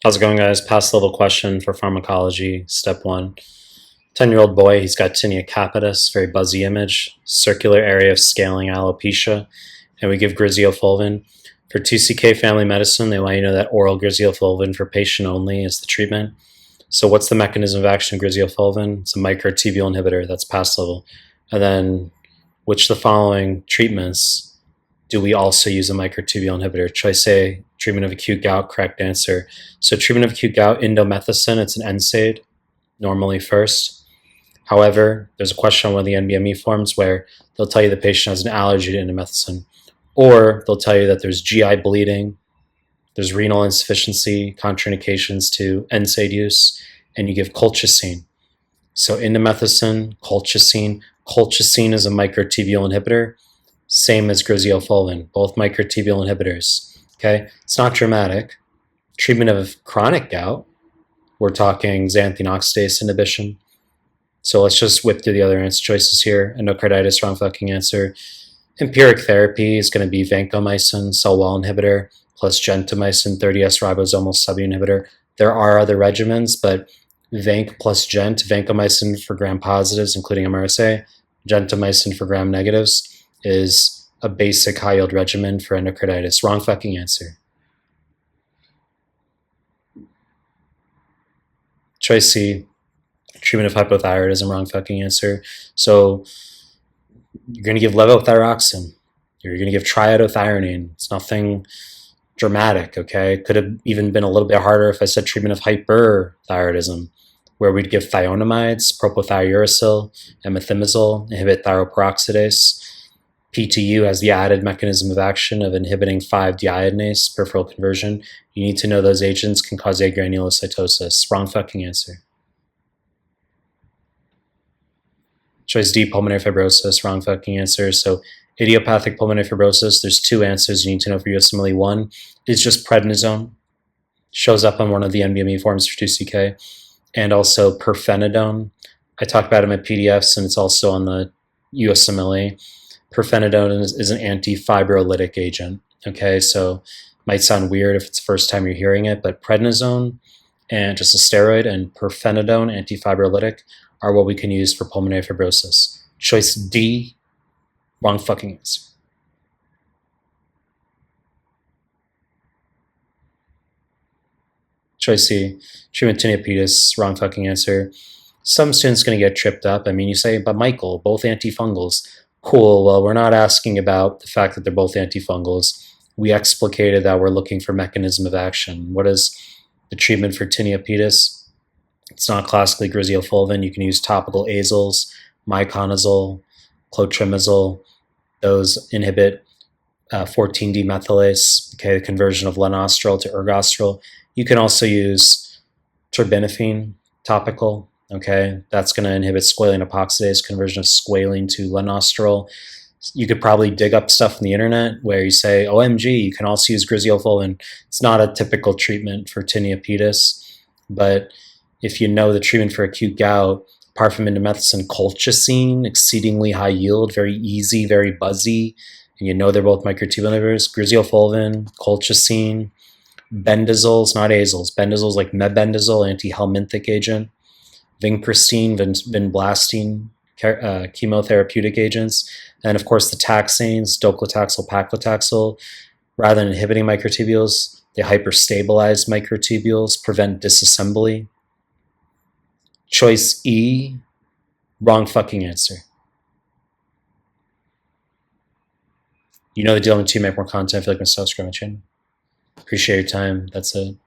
How's it going, guys? Past level question for pharmacology, step one. 10-year-old boy, he's got tinea capitis, very buzzy image, circular area of scaling alopecia, and we give griseofulvin. For 2CK family medicine, they want you to know that oral griseofulvin for patient only is the treatment. So what's the mechanism of action of griseofulvin? It's a microtubule inhibitor, that's past level. And then which of the following treatments do we also use a microtubule inhibitor? Choice A, treatment of acute gout, correct answer. So treatment of acute gout, indomethacin, it's an NSAID, normally first. However, there's a question on one of the NBME forms where they'll tell you the patient has an allergy to indomethacin, or they'll tell you that there's GI bleeding, there's renal insufficiency, contraindications to NSAID use, and you give colchicine. So indomethacin, colchicine is a microtubule inhibitor, same as griseofulvin, both microtubule inhibitors. Okay, it's not dramatic. Treatment of chronic gout, we're talking xanthine oxidase inhibition. So let's just whip through the other answer choices here. Endocarditis, wrong fucking answer. Empiric therapy is going to be vancomycin, cell wall inhibitor, plus gentamicin, 30S ribosomal subunit. There are other regimens, but vanc plus gent, vancomycin for gram positives, including MRSA, gentamicin for gram negatives, is a basic high yield regimen for endocarditis. Wrong fucking answer. Choice C, treatment of hypothyroidism. Wrong fucking answer. So you're going to give levothyroxine. You're going to give triiodothyronine. It's nothing dramatic, okay? It could have even been a little bit harder if I said treatment of hyperthyroidism, where we'd give thionamides, propylthiouracil, and methimazole, inhibit thyroperoxidase. PTU has the added mechanism of action of inhibiting 5-deiodinase, peripheral conversion. You need to know those agents can cause agranulocytosis. Wrong fucking answer. Choice D, pulmonary fibrosis. Wrong fucking answer. So idiopathic pulmonary fibrosis, there's two answers you need to know for USMLE. One is just prednisone. Shows up on one of the NBME forms for 2CK. And also pirfenidone. I talked about it in my PDFs, and it's also on the USMLE. Pirfenidone is an anti-fibrolytic agent. Okay, so it might sound weird if it's the first time you're hearing it, but prednisone and just a steroid and pirfenidone, anti-fibrolytic, are what we can use for pulmonary fibrosis. Choice D, wrong fucking answer. Choice C, treatment tinea pedis, wrong fucking answer. Some students going to get tripped up. I mean, you say, but Michael, both antifungals. Cool, well, we're not asking about the fact that they're both antifungals. We explicated that we're looking for mechanism of action. What is the treatment for tinea pedis? It's not classically griseofulvin. You can use topical azoles, miconazole, clotrimazole. Those inhibit 14-demethylase, okay, the conversion of lanosterol to ergosterol. You can also use terbinafine, topical. Okay, that's going to inhibit squalene epoxidase, conversion of squalene to lanosterol. You could probably dig up stuff on the internet where you say, OMG, you can also use griseofulvin. It's not a typical treatment for tinea pedis, but if you know the treatment for acute gout, apart from indomethacin, colchicine, exceedingly high yield, very easy, very buzzy, and you know they're both microtubule inhibitors, griseofulvin, colchicine, bendazoles, not azoles, bendazoles like mebendazole, anti-helminthic agent, vincristine, vinblastine, chemotherapeutic agents, and of course the taxanes, docetaxel, paclitaxel. Rather than inhibiting microtubules, they hyperstabilize microtubules, prevent disassembly. Choice E, wrong fucking answer. You know the deal. To make more content. I feel like I'm subscribing my channel. Appreciate your time. That's it.